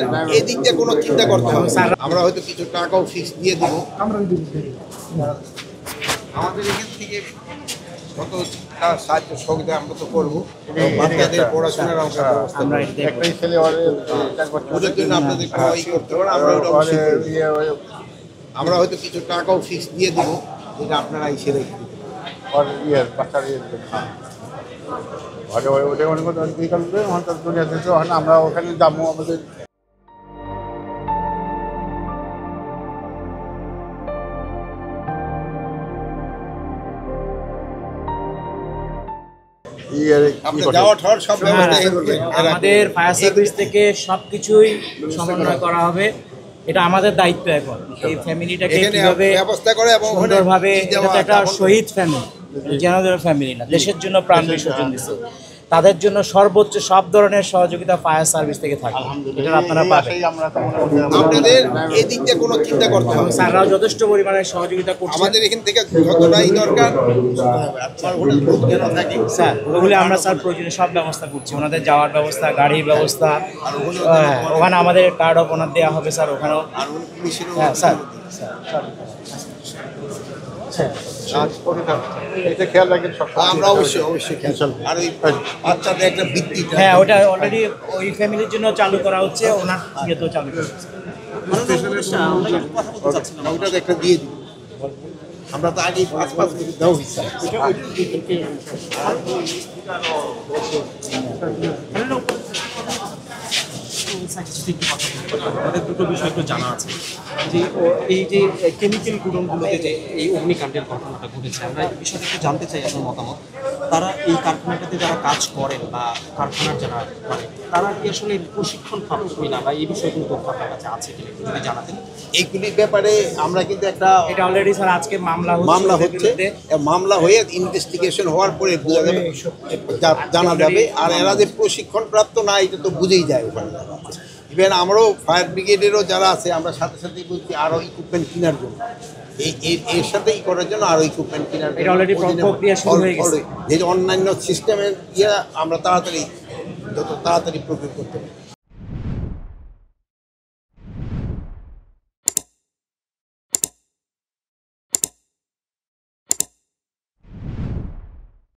আপনাদের এই দিক দিয়ে কোনো চিন্তা করতে হবে না। আমরা হয়তো কিছু টাকাও ফিক্স দিয়ে দিব। আমাদের এখান থেকে কত সাহায্য সহযোগিতা আমরা তো করবো। বাচ্চাদের পড়াশোনার ব্যবস্থা ওদের জন্য আপনাদের ই করতে পারেন। আমরা হয়তো কিছু টাকাও ফিক্স দিয়ে দিব, যেটা আপনারা এসে রেখে দিতে আমরা ওখানে যাবো আমাদের আমাদের ফায়ার সার্ভিস থেকে সবকিছুই সমন্বয় করা হবে। এটা আমাদের দায়িত্ব এখন এই ফ্যামিলিটাকে কিভাবে ব্যবস্থা করে এবং সুন্দরভাবে, এটা তো একটা শহীদ ফ্যামিলি, জেনারেল ফ্যামিলি না, দেশের জন্য প্রাণ বিসর্জন দিচ্ছে। তাদের জন্য সর্বোচ্চ সব ধরনের সহযোগিতা ফায়ার সার্ভিস থেকে থাকে, এটা আপনারা পাবেন। আপনাদের এই দিক দিয়ে কোনো চিন্তা করতে হবে না। স্যাররাও যথেষ্ট পরিমাণে সহযোগিতা করছে। আমাদের এখান থেকে যতটাই দরকার স্যার ওগুলি আমরা স্যার প্রয়োজনে সব ব্যবস্থা করছি, ওনাদের যাওয়ার ব্যবস্থা, গাড়ির ব্যবস্থা, ওখানে আমাদের কার্ড অফ অনার দেওয়া হবে স্যার, ওখানেও। হ্যাঁ স্যার, আমরা অবশ্যই আর ওই বাচ্চাদের একটা বৃত্তি, হ্যাঁ ওটা অলরেডি ওই ফ্যামিলির জন্য চালু করা হচ্ছে, ওনার ইয়েতেও চালু করা হচ্ছে। ওইটা একটা দিয়ে দিই, আমরা তো আগেই 5 মিনিট দেওয়া হয়েছে। আমাদের দুটো বিষয় একটু জানা আছে যে এই যে কেমিক্যাল গুডনগুলোতে যে এই অগ্নিকাণ্ডের ঘটনাটা ঘটেছে, আমরা এই বিষয়টা একটু জানতে চাই আপনার মতামত। তারা এই কারখানাটাতে যারা কাজ করেন বা কারখানার যারা করে, তারা কি আসলে প্রশিক্ষণ প্রাপ্ত কিনা বা এই বিষয়গুলো তথ্য আপনার কাছে আছে কিনা একটু যদি জানাতেন। এইগুলির ব্যাপারে আমরা কিন্তু একটা এটা অলরেডি স্যার আজকে মামলা হচ্ছে, মামলা হয়ে ইনভেস্টিগেশন হওয়ার পরে বোঝা যাবে, জানা যাবে। আর এরা যে প্রশিক্ষণ প্রাপ্ত না, এটা তো বুঝেই যায় ওখানে। ইভেন আমরাও ফায়ার ব্রিগেডেরও যারা আছে, আমরা সাথে সাথেই বলছি আরও ইকুইপমেন্ট কেনার জন্য, এর সাথে করার জন্য আরও ইকুইপমেন্ট কেনার জন্য। যে অন্যান্য সিস্টেমের আমরা যত তাড়াতাড়ি প্রয়োগ করতে পারি।